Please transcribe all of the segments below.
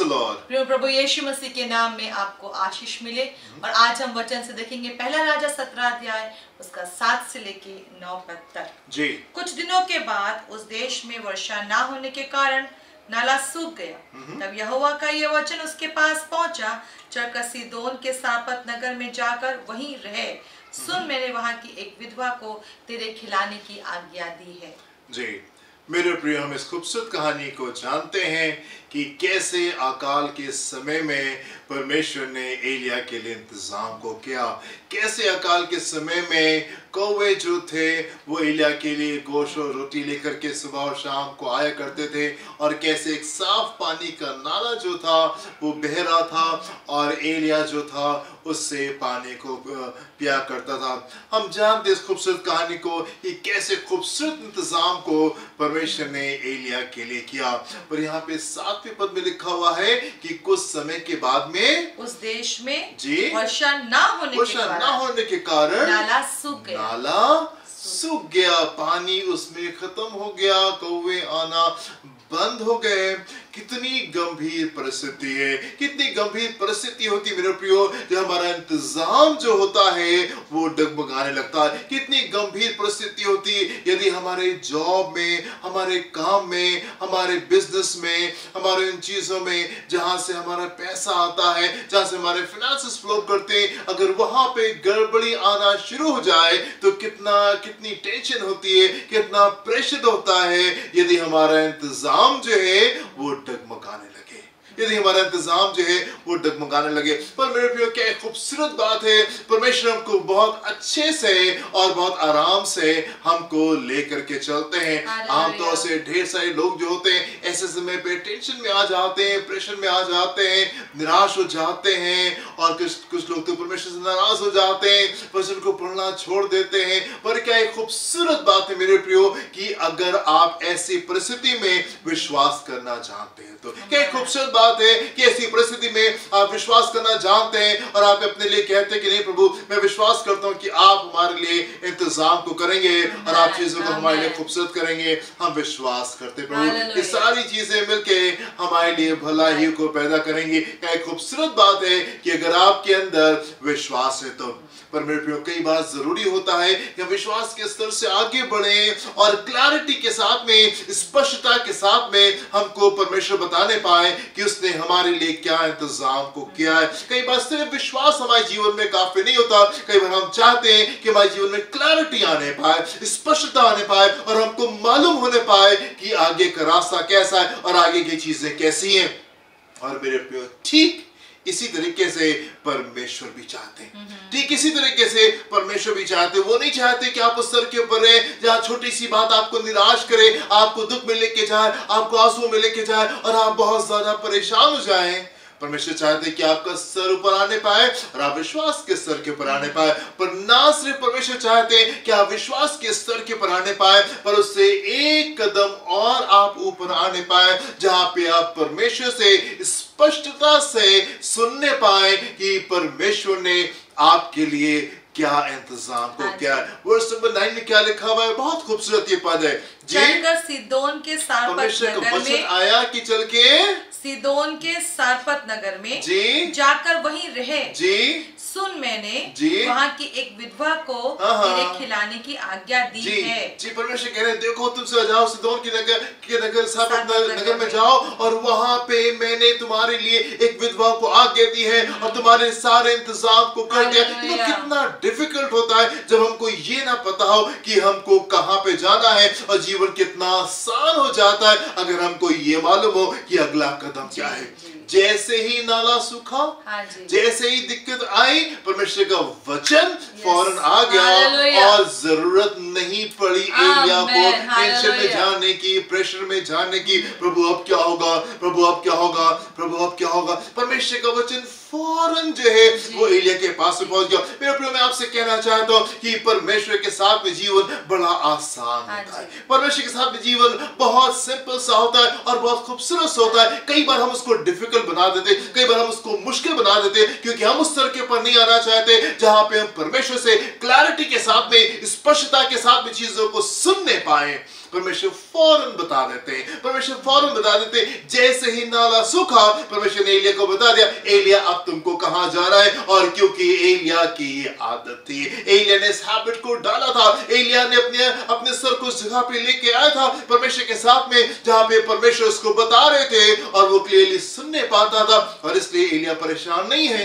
the Lord. प्रिय प्रभु यीशु मसीह के नाम में आपको आशीष मिले। और आज हम वचन से देखेंगे पहला राजा 17 अध्याय उसका 7 से लेके 9 पद तक। जी। कुछ दिनों के बाद उस देश में वर्षा ना होने के कारण नाला सूख गया। तब यहोवा का यह वचन उसके पास पहुंचा, चलकर सीदोन के सापत नगर में जाकर वहीं रहे। सुन, मैंने वहां की एक विधवा को तेरे खिलाने की आज्ञा दी है। जी मेरे प्रिय, हम इस खूबसूरत कहानी को जानते हैं कि कैसे अकाल के समय में परमेश्वर ने एलिया के लिए इंतजाम को किया। कैसे अकाल के समय में कौवे जो थे वो एलिया के लिए गोश्त और रोटी लेकर के सुबह और शाम को आया करते थे, और कैसे एक साफ पानी का नाला जो था वो बह रहा था और एलिया जो था उससे पानी को पिया करता था। हम जानते इस खूबसूरत कहानी को कि कैसे खूबसूरत इंतजाम को परमेश्वर ने एलिया के लिए किया। और यहाँ पे 7वें पद में लिखा हुआ है कि कुछ समय के बाद में उस देश में जी वर्षा ना होने के कारण नाला सूख गया, पानी उसमें खत्म हो गया, कौवे आना बंद हो गए। कितनी गंभीर परिस्थिति है, कितनी गंभीर परिस्थिति होती मेरे प्रियो, जब हमारा इंतजाम जो होता है वो डगमगाने लगता है। कितनी गंभीर परिस्थिति होती यदि हमारे जॉब में, हमारे काम में, हमारे बिजनेस में, हमारे इन चीजों में जहां से हमारा पैसा आता है, जहां से हमारे फाइनेंसेस फ्लो करते हैं, अगर वहां पे गड़बड़ी आना शुरू हो जाए तो कितनी टेंशन होती है, कितना प्रेशर होता है यदि हमारा इंतजाम जो है वो डगमगाने लगे, यदि हमारा इंतजाम जो है वो डगमगाने लगे। पर मेरे प्रियो, क्या खूबसूरत बात है, परमेश्वर हमको बहुत अच्छे से और बहुत आराम से हमको लेकर के चलते हैं। आमतौर से ढेर सारे लोग जो होते हैं ऐसे समय पे टेंशन में आ जाते हैं, प्रेशर में आ जाते हैं, निराश हो जाते हैं, और कुछ लोग तो परमेश्वर से नाराज हो जाते हैं, परमेश्वर को पढ़ना छोड़ देते हैं। पर क्या एक खूबसूरत बात है मेरे प्रियो कि अगर आप ऐसी परिस्थिति में विश्वास करना चाहते हैं तो क्या एक खूबसूरत बात है कि ऐसी परिस्थिति में आप विश्वास करना जानते हैं और आप अपने लिए कहते हैं कि नहीं प्रभु, मैं विश्वास करता हूं कि आप हमारे लिए इंतजाम को करेंगे और आप चीजों को हमारे लिए खूबसूरत करेंगे। हम विश्वास करते हैं प्रभु, ये सारी चीजें मिलके हमारे लिए भलाई को पैदा करेंगी। क्या एक खूबसूरत बात है कि अगर आपके अंदर विश्वास है तो। पर मेरे प्रियो, कई बार जरूरी होता है कि विश्वास के स्तर से आगे बढ़े और क्लैरिटी के साथ में, स्पष्टता के साथ में हमको परमेश्वर बताने पाए कि उसने हमारे लिए क्या इंतजाम को किया है। कई बार सिर्फ विश्वास हमारे जीवन में काफी नहीं होता, कई बार हम चाहते हैं कि हमारे जीवन में क्लैरिटी आने पाए, स्पष्टता आने पाए, और हमको मालूम होने पाए कि आगे का रास्ता कैसा है और आगे की चीजें कैसी हैं। और मेरे प्रियो, ठीक इसी तरीके से परमेश्वर भी चाहते हैं, ठीक इसी तरीके से परमेश्वर भी चाहते हैं। वो नहीं चाहते कि आप उस स्तर के ऊपर रहे जहां छोटी सी बात आपको निराश करे, आपको दुख में लेके जाए, आपको आंसू में लेके जाए और आप बहुत ज्यादा परेशान हो जाएं। परमेश्वर चाहते कि आपका स्तर ऊपर आने पाए और आप विश्वास के स्तर के ऊपर आने पाए। पर ना सिर्फ परमेश्वर चाहते हैं कि आप विश्वास के स्तर के ऊपर आने पाए, पर उससे एक कदम और आप ऊपर आने पाए, जहां पे आप परमेश्वर से स्पष्टता से सुनने पाए कि परमेश्वर ने आपके लिए क्या इंतजाम को क्या। वर्स नंबर 9 में क्या लिखा हुआ है, बहुत खूबसूरत ये पद है जी। चलकर सीदोन के सारपत नगर में आया कि चल के सीदोन के सारपत नगर में जी जाकर वहीं रहे जी। सुन, मैंने जी वहाँ की एक विधवा को तेरे खिलाने की आज्ञा दी जी है। जी परमेश्वर कह रहे हैं, देखो तुमसे जाओ सीदोन के नगर सारपत नगर में जाओ, और वहाँ पे मैंने तुम्हारे लिए एक विधवा को आज्ञा दी है और तुम्हारे सारे इंतजाम को कर दिया। तो कितना डिफिकल्ट होता है जब हमको ये ना पता हो कि हमको कहाँ पे जाना है, और जीवन कितना आसान हो जाता है अगर हमको ये मालूम हो कि अगला कदम क्या है। जैसे ही नाला सूखा, जैसे ही दिक्कत आई, परमेश्वर का वचन फौरन आ गया और जरूरत नहीं पड़ी एलिया को टेंशन में जाने की, प्रेशर में जाने की, प्रभु अब क्या होगा, प्रभु अब क्या होगा, प्रभु अब क्या होगा। परमेश्वर का वचन फौरन जो है वो एलिया के पास पहुंच गया। मेरे प्रिय, मैं आपसे कहना चाहता हूं कि परमेश्वर के साथ में जीवन बड़ा आसान होता है। परमेश्वर के साथ में जीवन बहुत सिंपल सा होता है और बहुत खूबसूरत होता है। कई बार हम उसको डिफिकल्ट बना देते, कई बार हम उसको मुश्किल बना देते, क्योंकि हम उस स्तर के ऊपर नहीं आना चाहते जहां पे हम परमेश्वर से क्लैरिटी के साथ में, स्पष्टता के साथ में चीजों को सुनने पाए। परमेश्वर फौरन बता देते हैं, परमेश्वर फौरन बता देते हैं। जैसे ही नाला सूखा, परमेश्वर ने एलिया को बता दिया, एलिया अब तुमको कहां जाना है। और क्योंकि एलिया की ये आदत थी, एलिया ने इस हैबिट को डाला था, एलिया ने अपने सर को उस जगह पे लेके आया था परमेश्वर के साथ में, जहां पे परमेश्वर उसको बता रहे थे और वो क्लियरली सुनने पाता था। और इसलिए एलिया परेशान नहीं है,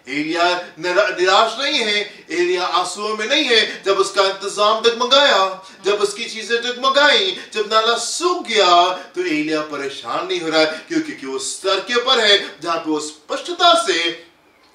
एलिया निराश नहीं है, एलिया आंसुओं में नहीं है। जब उसका इंतजाम डगमगाया, जब उसकी चीजें डगमगाई, जब नाला सूख गया, तो एलिया परेशान नहीं हो रहा है, क्योंकि वो स्तर के ऊपर है जहां पे वो स्पष्टता से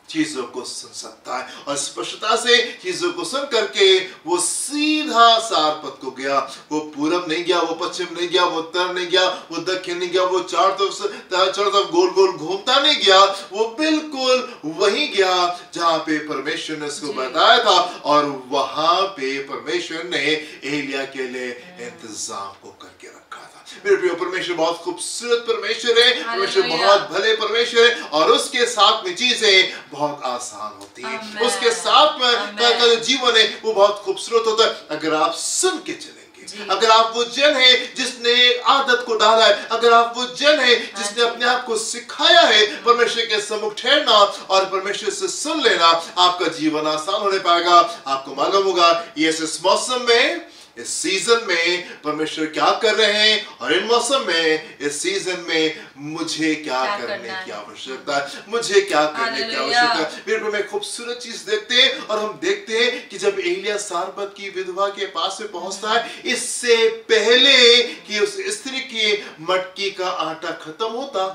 चीजों को सुन सकता है। और स्पष्टता से चीजों को सुन करके वो सीधा सारपत को गया। वो पूरब नहीं गया, वो पश्चिम नहीं गया, वो उत्तर नहीं गया, वो दक्षिण नहीं गया, वो चारों तरफ गोल गोल घूमता नहीं गया, वो बिल्कुल वहीं गया जहां पे परमेश्वर ने उसको बताया था। और वहां पे परमेश्वर ने एलिया के लिए इंतजाम को करके रखा था। मेरे प्रिय, परमेश्वर बहुत खूबसूरत परमेश्वर है, परमेश्वर बहुत भले परमेश्वर है, और उसके साथ में चीजें बहुत आसान होती है। उसके साथ में का जो जीवन है वो बहुत खूबसूरत होता है अगर आप सुन के चलेंगे। अगर आप वो जन है जिसने आदत को डाला है, अगर आप वो जन है जिसने अपने आप को सिखाया है परमेश्वर के सम्मुख ठहरना और परमेश्वर से सुन लेना, आपका जीवन आसान होने पाएगा। आपको मालूम होगा ये इस मौसम में, इस सीजन में परमेश्वर क्या कर रहे हैं, और इन मौसम में, इस सीजन में मुझे क्या करने की आवश्यकता है, मुझे क्या करने की आवश्यकता है। मेरे में खूबसूरत चीज देखते हैं, और हम देखते हैं कि जब एलिया सारपत की विधवा के पास में पहुंचता है, इससे पहले कि उस स्त्री की मटकी का आटा खत्म होता,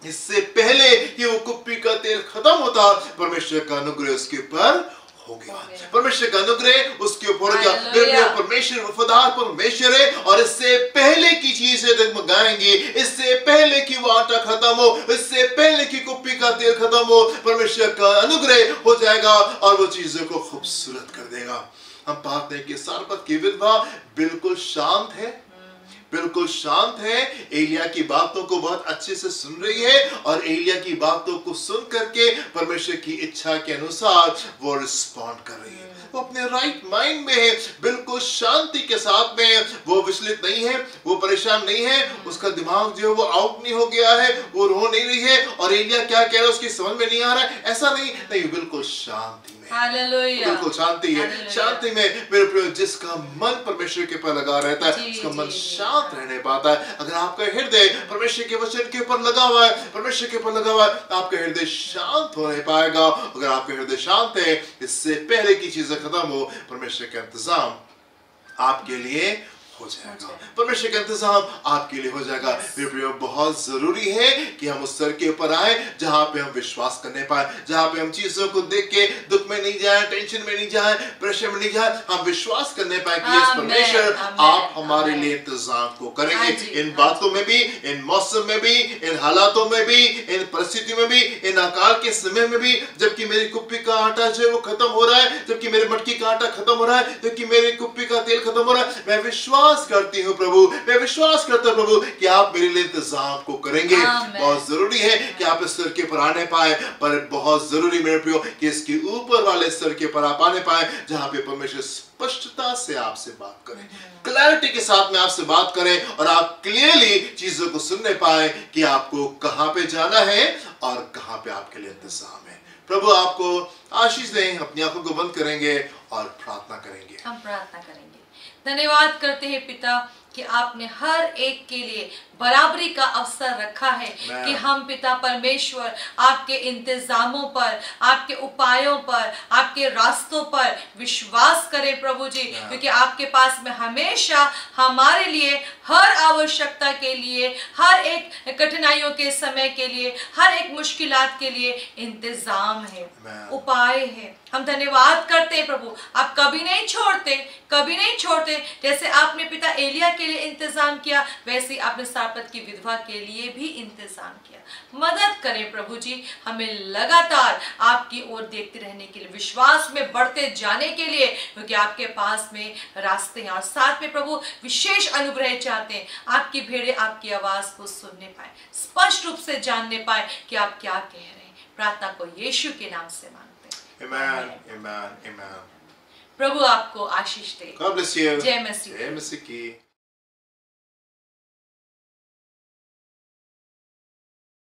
इससे पहले कि वो कुप्पी का तेल खत्म होता, परमेश्वर का अनुग्रह उसके ऊपर हो गया। परमेश्वर का अनुग्रह उसके ऊपर हो गया। परमेश्वर वफादार परमेश्वर है, और इससे पहले की चीजें डगमगाएंगी, इससे पहले कि वो आटा खत्म हो, इससे पहले कि कुप्पी का तेल खत्म हो, परमेश्वर का अनुग्रह हो जाएगा और वो चीजों को खूबसूरत कर देगा। हम पाते हैं कि सारपत की विधवा बिल्कुल शांत है, बिल्कुल शांत है, एलिया की बातों को बहुत अच्छे से सुन रही है, और एलिया की बातों को सुन करके परमेश्वर की इच्छा के अनुसार वो रिस्पॉन्ड कर रही है। वो अपने राइट माइंड में है, बिल्कुल शांति के साथ में, वो विचलित नहीं है, वो परेशान नहीं है, उसका दिमाग जो है वो आउट नहीं हो गया है, वो रो नहीं रही है, और एलिया क्या कह रहा है उसकी समझ में नहीं आ रहा है, ऐसा नहीं, बिल्कुल शांति में, बिल्कुल शांति है। शांति में मेरे प्रिय, जिसका मन परमेश्वर के ऊपर लगा रहता है, उसका मन शांत रहने पाता है। अगर आपका हृदय परमेश्वर के वचन के ऊपर लगा हुआ है, परमेश्वर के ऊपर लगा हुआ है, आपका हृदय शांत हो नहीं पाएगा। अगर आपका हृदय शांत है, इससे पहले की चीजें खत्म हो, परमेश्वर का इंतजाम आपके लिए हो जाएगा, परमेश्वर का इंतजाम आपके लिए हो जाएगा। मेरे प्रियो, बहुत जरूरी है कि हम उस स्तर के ऊपर आए जहां पे हम विश्वास करने पाए, जहां पे हम चीजों को देख के दुख में नहीं जाए, टेंशन में नहीं जाए, प्रेशर में नहीं जाए, हम विश्वास करने पाए कि यस परमेश्वर आप हमारे लिए इंतजाम को करेंगे। इन बातों में भी, इन मौसम में भी, इन हालातों में भी, इन परिस्थितियों में भी, इन अकाल के समय में भी, जबकि मेरी कुप्पी का आटा जो है वो खत्म हो रहा है, जबकि मेरी मटकी का आटा खत्म हो रहा है, जबकि मेरी कुप्पी का तेल खत्म हो रहा है, मैं विश्वास करती हूँ प्रभु, मैं विश्वास करता हूँ प्रभु कि आप मेरे लिए इंतजाम को करेंगे। बहुत जरूरी है कि आप इस स्तर के ऊपर आने पाए, पर बहुत जरूरी मेरे प्रियो कि इसके ऊपर वाले स्तर के ऊपर आप आने पाए जहां पे परमेश्वर स्पष्टता से आपसे बात करें, क्लैरिटी के साथ में आपसे बात करें, और आप क्लियरली चीजों को सुनने पाए कि आपको कहां पे जाना है और कहां पे आपके लिए इंतजाम है। प्रभु आपको आशीष दें। अपनी आंखों को बंद करेंगे और प्रार्थना करेंगे। हम प्रार्थना करेंगे। धन्यवाद करते हैं पिता कि आपने हर एक के लिए बराबरी का अवसर रखा है कि हम पिता परमेश्वर आपके इंतजामों पर, आपके उपायों पर, आपके रास्तों पर विश्वास करें प्रभु जी, क्योंकि आपके पास में हमेशा हमारे लिए हर आवश्यकता के लिए, हर एक कठिनाइयों के समय के लिए, हर एक मुश्किलात के लिए इंतजाम है, उपाय है। हम धन्यवाद करते हैं प्रभु, आप कभी नहीं छोड़ते, कभी नहीं छोड़ते। जैसे आपने पिता एलिया के लिए इंतजाम किया, वैसे ही आपने सारपत की विधवा के लिए भी इंतजाम किया। मदद करें प्रभु जी, हमें लगातार आपकी ओर देखते रहने के लिए, विश्वास में बढ़ते जाने के लिए, क्योंकि आपके पास में रास्ते हैं। और साथ में प्रभु विशेष अनुग्रह चाहते हैं, आपकी भेड़े आपकी आवाज को सुनने पाए, स्पष्ट रूप से जानने पाए कि आप क्या कह रहे हैं। प्रार्थना को यीशु के नाम से मांगते हैं। Amen, amen, amen. प्रभु आपको आशीष दे। God bless you. जय मसीह। जय मसीह की।